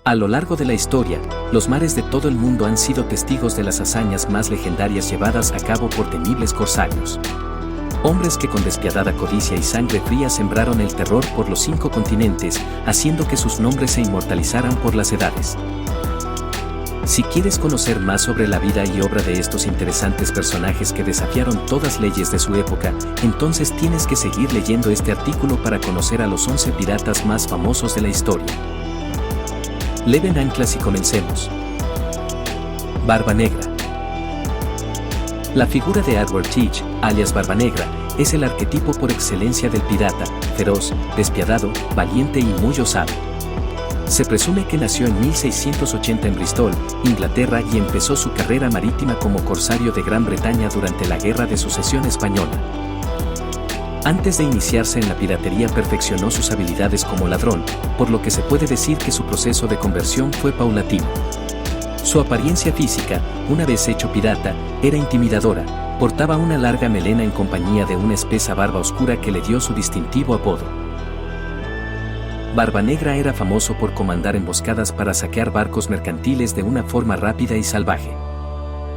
A lo largo de la historia, los mares de todo el mundo han sido testigos de las hazañas más legendarias llevadas a cabo por temibles corsarios. Hombres que con despiadada codicia y sangre fría sembraron el terror por los 5 continentes, haciendo que sus nombres se inmortalizaran por las edades. Si quieres conocer más sobre la vida y obra de estos interesantes personajes que desafiaron todas leyes de su época, entonces tienes que seguir leyendo este artículo para conocer a los 11 piratas más famosos de la historia. Leven anclas y comencemos. Barba Negra. La figura de Edward Teach, alias Barba Negra, es el arquetipo por excelencia del pirata, feroz, despiadado, valiente y muy osado. Se presume que nació en 1680 en Bristol, Inglaterra, y empezó su carrera marítima como corsario de Gran Bretaña durante la Guerra de Sucesión Española. Antes de iniciarse en la piratería perfeccionó sus habilidades como ladrón, por lo que se puede decir que su proceso de conversión fue paulatino. Su apariencia física, una vez hecho pirata, era intimidadora, portaba una larga melena en compañía de una espesa barba oscura que le dio su distintivo apodo. Barba Negra era famoso por comandar emboscadas para saquear barcos mercantiles de una forma rápida y salvaje.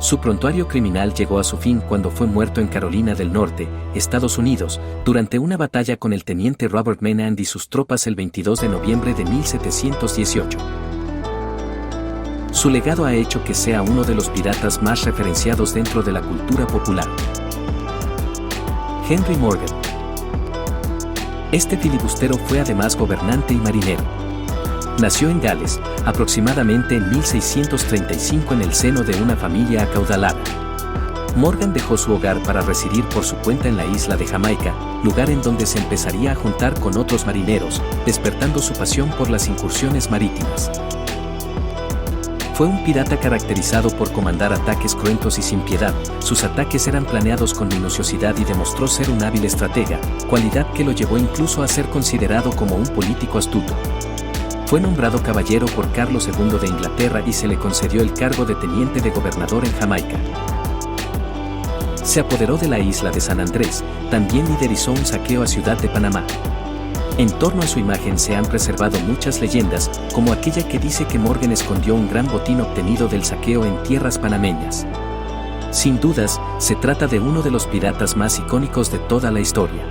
Su prontuario criminal llegó a su fin cuando fue muerto en Carolina del Norte, Estados Unidos, durante una batalla con el teniente Robert Menand y sus tropas el 22 de noviembre de 1718. Su legado ha hecho que sea uno de los piratas más referenciados dentro de la cultura popular. Henry Morgan. Este filibustero fue además gobernante y marinero. Nació en Gales, aproximadamente en 1635 en el seno de una familia acaudalada. Morgan dejó su hogar para residir por su cuenta en la isla de Jamaica, lugar en donde se empezaría a juntar con otros marineros, despertando su pasión por las incursiones marítimas. Fue un pirata caracterizado por comandar ataques cruentos y sin piedad. Sus ataques eran planeados con minuciosidad y demostró ser un hábil estratega, cualidad que lo llevó incluso a ser considerado como un político astuto. Fue nombrado caballero por Carlos II de Inglaterra y se le concedió el cargo de teniente de gobernador en Jamaica. Se apoderó de la isla de San Andrés, también liderizó un saqueo a Ciudad de Panamá. En torno a su imagen se han preservado muchas leyendas, como aquella que dice que Morgan escondió un gran botín obtenido del saqueo en tierras panameñas. Sin dudas, se trata de uno de los piratas más icónicos de toda la historia.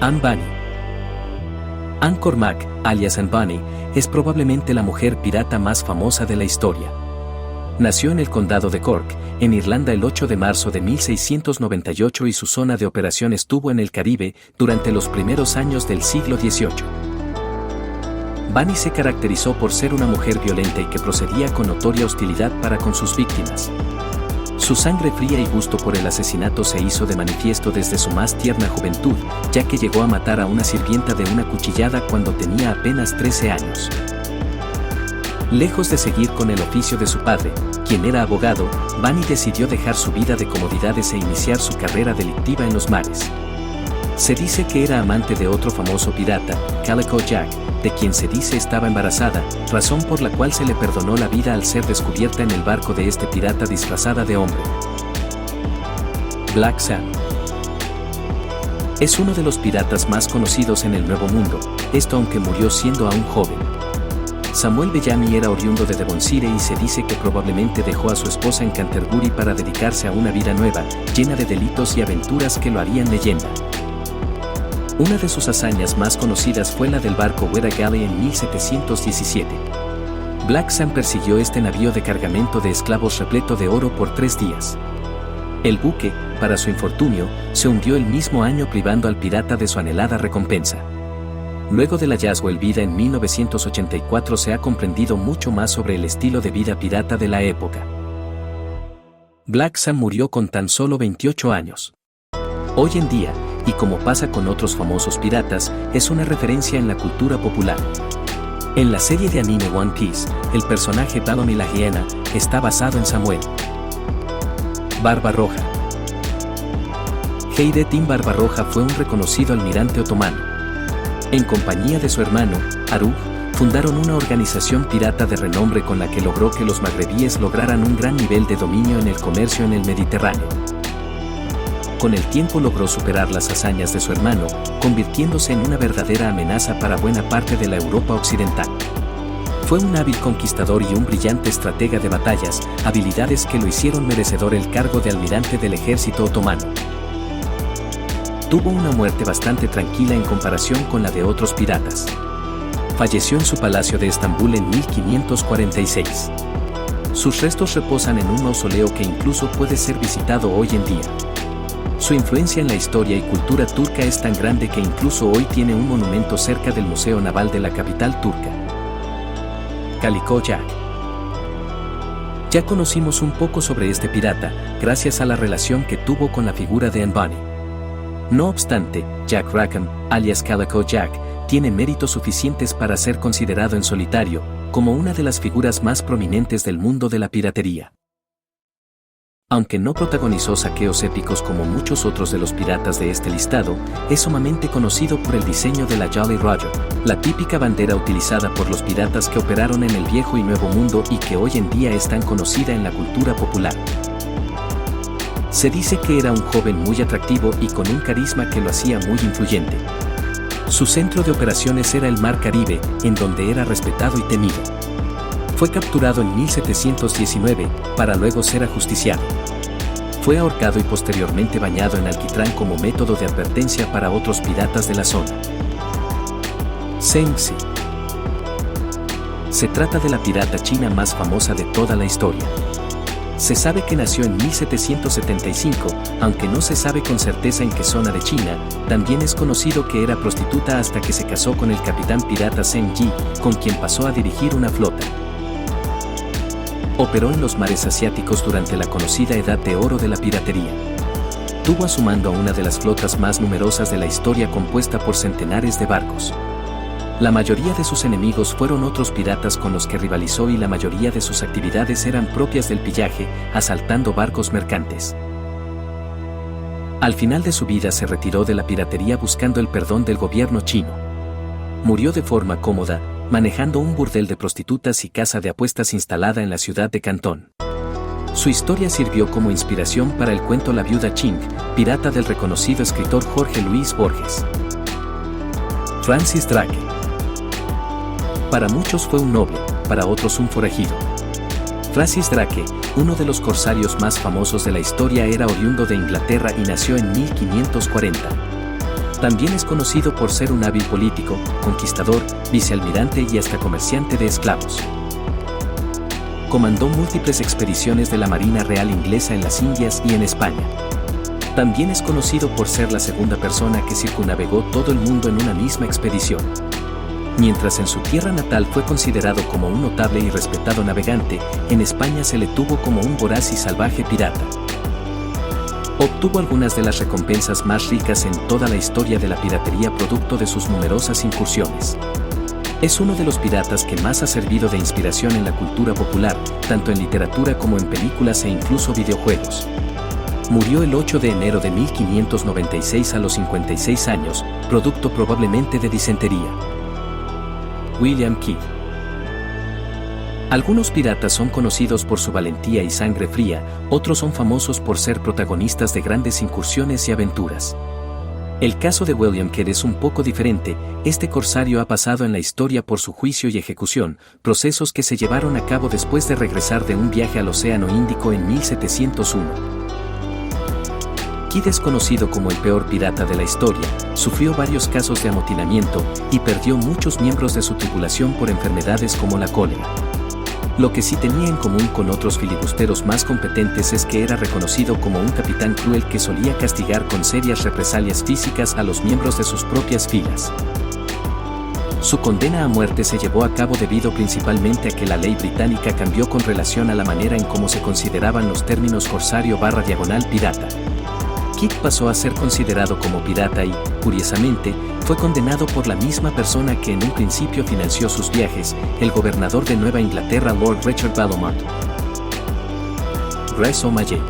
Anne Bonny. Anne Cormac, alias Anne Bonny, es probablemente la mujer pirata más famosa de la historia. Nació en el condado de Cork, en Irlanda el 8 de marzo de 1698 y su zona de operación estuvo en el Caribe durante los primeros años del siglo XVIII. Bonny se caracterizó por ser una mujer violenta y que procedía con notoria hostilidad para con sus víctimas. Su sangre fría y gusto por el asesinato se hizo de manifiesto desde su más tierna juventud, ya que llegó a matar a una sirvienta de una cuchillada cuando tenía apenas 13 años. Lejos de seguir con el oficio de su padre, quien era abogado, Bonny decidió dejar su vida de comodidades e iniciar su carrera delictiva en los mares. Se dice que era amante de otro famoso pirata, Calico Jack, de quien se dice estaba embarazada, razón por la cual se le perdonó la vida al ser descubierta en el barco de este pirata disfrazada de hombre. Black Sam. Es uno de los piratas más conocidos en el Nuevo Mundo, esto aunque murió siendo aún joven. Samuel Bellamy era oriundo de Devonshire y se dice que probablemente dejó a su esposa en Canterbury para dedicarse a una vida nueva, llena de delitos y aventuras que lo harían leyenda. Una de sus hazañas más conocidas fue la del barco Wera Galley en 1717. Black Sam persiguió este navío de cargamento de esclavos repleto de oro por 3 días. El buque, para su infortunio, se hundió el mismo año privando al pirata de su anhelada recompensa. Luego del hallazgo en vida en 1984 se ha comprendido mucho más sobre el estilo de vida pirata de la época. Black Sam murió con tan solo 28 años. Hoy en día, y como pasa con otros famosos piratas, es una referencia en la cultura popular. En la serie de anime One Piece, el personaje Bellamy la hiena está basado en Samuel. Barba Roja. Hayrettin Barbarroja fue un reconocido almirante otomano. En compañía de su hermano, Arug, fundaron una organización pirata de renombre con la que logró que los magrebíes lograran un gran nivel de dominio en el comercio en el Mediterráneo. Con el tiempo logró superar las hazañas de su hermano, convirtiéndose en una verdadera amenaza para buena parte de la Europa occidental. Fue un hábil conquistador y un brillante estratega de batallas, habilidades que lo hicieron merecedor el cargo de almirante del ejército otomano. Tuvo una muerte bastante tranquila en comparación con la de otros piratas. Falleció en su palacio de Estambul en 1546. Sus restos reposan en un mausoleo que incluso puede ser visitado hoy en día. Su influencia en la historia y cultura turca es tan grande que incluso hoy tiene un monumento cerca del Museo Naval de la capital turca. Calico Jack. Ya conocimos un poco sobre este pirata, gracias a la relación que tuvo con la figura de Anne Bonny. No obstante, Jack Rackham, alias Calico Jack, tiene méritos suficientes para ser considerado en solitario, como una de las figuras más prominentes del mundo de la piratería. Aunque no protagonizó saqueos épicos como muchos otros de los piratas de este listado, es sumamente conocido por el diseño de la Jolly Roger, la típica bandera utilizada por los piratas que operaron en el Viejo y Nuevo Mundo y que hoy en día es tan conocida en la cultura popular. Se dice que era un joven muy atractivo y con un carisma que lo hacía muy influyente. Su centro de operaciones era el Mar Caribe, en donde era respetado y temido. Fue capturado en 1719, para luego ser ajusticiado. Fue ahorcado y posteriormente bañado en alquitrán como método de advertencia para otros piratas de la zona. Zheng Zi. Se trata de la pirata china más famosa de toda la historia. Se sabe que nació en 1775, aunque no se sabe con certeza en qué zona de China. También es conocido que era prostituta hasta que se casó con el capitán pirata Zheng Yi, con quien pasó a dirigir una flota. Operó en los mares asiáticos durante la conocida Edad de Oro de la piratería. Tuvo a su mando a una de las flotas más numerosas de la historia compuesta por centenares de barcos. La mayoría de sus enemigos fueron otros piratas con los que rivalizó y la mayoría de sus actividades eran propias del pillaje, asaltando barcos mercantes. Al final de su vida se retiró de la piratería buscando el perdón del gobierno chino. Murió de forma cómoda, manejando un burdel de prostitutas y casa de apuestas instalada en la ciudad de Cantón. Su historia sirvió como inspiración para el cuento La viuda Ching, pirata del reconocido escritor Jorge Luis Borges. Francis Drake. Para muchos fue un noble, para otros un forajido. Francis Drake, uno de los corsarios más famosos de la historia, era oriundo de Inglaterra y nació en 1540. También es conocido por ser un hábil político, conquistador, vicealmirante y hasta comerciante de esclavos. Comandó múltiples expediciones de la Marina Real Inglesa en las Indias y en España. También es conocido por ser la segunda persona que circunnavegó todo el mundo en una misma expedición. Mientras en su tierra natal fue considerado como un notable y respetado navegante, en España se le tuvo como un voraz y salvaje pirata. Obtuvo algunas de las recompensas más ricas en toda la historia de la piratería producto de sus numerosas incursiones. Es uno de los piratas que más ha servido de inspiración en la cultura popular, tanto en literatura como en películas e incluso videojuegos. Murió el 8 de enero de 1596 a los 56 años, producto probablemente de disentería. William Kidd. Algunos piratas son conocidos por su valentía y sangre fría, otros son famosos por ser protagonistas de grandes incursiones y aventuras. El caso de William Kidd es un poco diferente. Este corsario ha pasado en la historia por su juicio y ejecución, procesos que se llevaron a cabo después de regresar de un viaje al Océano Índico en 1701. Kidd es conocido como el peor pirata de la historia, sufrió varios casos de amotinamiento y perdió muchos miembros de su tripulación por enfermedades como la cólera. Lo que sí tenía en común con otros filibusteros más competentes es que era reconocido como un capitán cruel que solía castigar con serias represalias físicas a los miembros de sus propias filas. Su condena a muerte se llevó a cabo debido principalmente a que la ley británica cambió con relación a la manera en cómo se consideraban los términos corsario/pirata. Kidd pasó a ser considerado como pirata y, curiosamente, fue condenado por la misma persona que en un principio financió sus viajes, el gobernador de Nueva Inglaterra Lord Richard Bellomont. Grace O'Malley.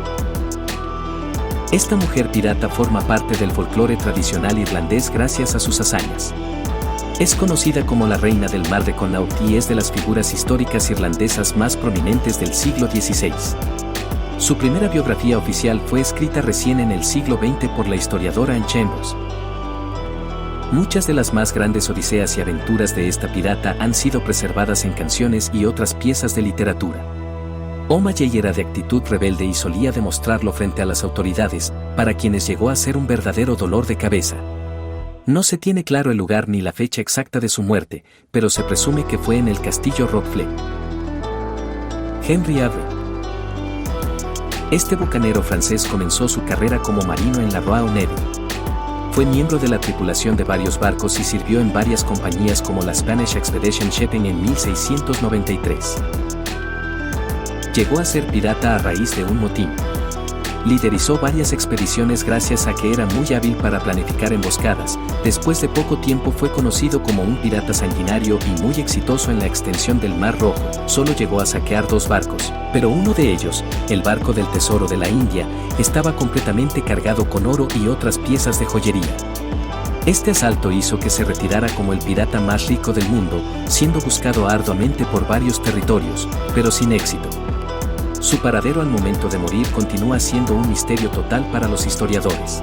Esta mujer pirata forma parte del folclore tradicional irlandés gracias a sus hazañas. Es conocida como la Reina del Mar de Connaught y es de las figuras históricas irlandesas más prominentes del siglo XVI. Su primera biografía oficial fue escrita recién en el siglo XX por la historiadora Anne Chambers. Muchas de las más grandes odiseas y aventuras de esta pirata han sido preservadas en canciones y otras piezas de literatura. O'Malley era de actitud rebelde y solía demostrarlo frente a las autoridades, para quienes llegó a ser un verdadero dolor de cabeza. No se tiene claro el lugar ni la fecha exacta de su muerte, pero se presume que fue en el castillo Roquefort. Henry Avre. Este bucanero francés comenzó su carrera como marino en la Royal Navy. Fue miembro de la tripulación de varios barcos y sirvió en varias compañías como la Spanish Expedition Shipping en 1693. Llegó a ser pirata a raíz de un motín. Liderizó varias expediciones gracias a que era muy hábil para planificar emboscadas. Después de poco tiempo fue conocido como un pirata sanguinario y muy exitoso en la extensión del Mar Rojo. Solo llegó a saquear 2 barcos, pero uno de ellos, el barco del Tesoro de la India, estaba completamente cargado con oro y otras piezas de joyería. Este asalto hizo que se retirara como el pirata más rico del mundo, siendo buscado arduamente por varios territorios, pero sin éxito. Su paradero al momento de morir continúa siendo un misterio total para los historiadores.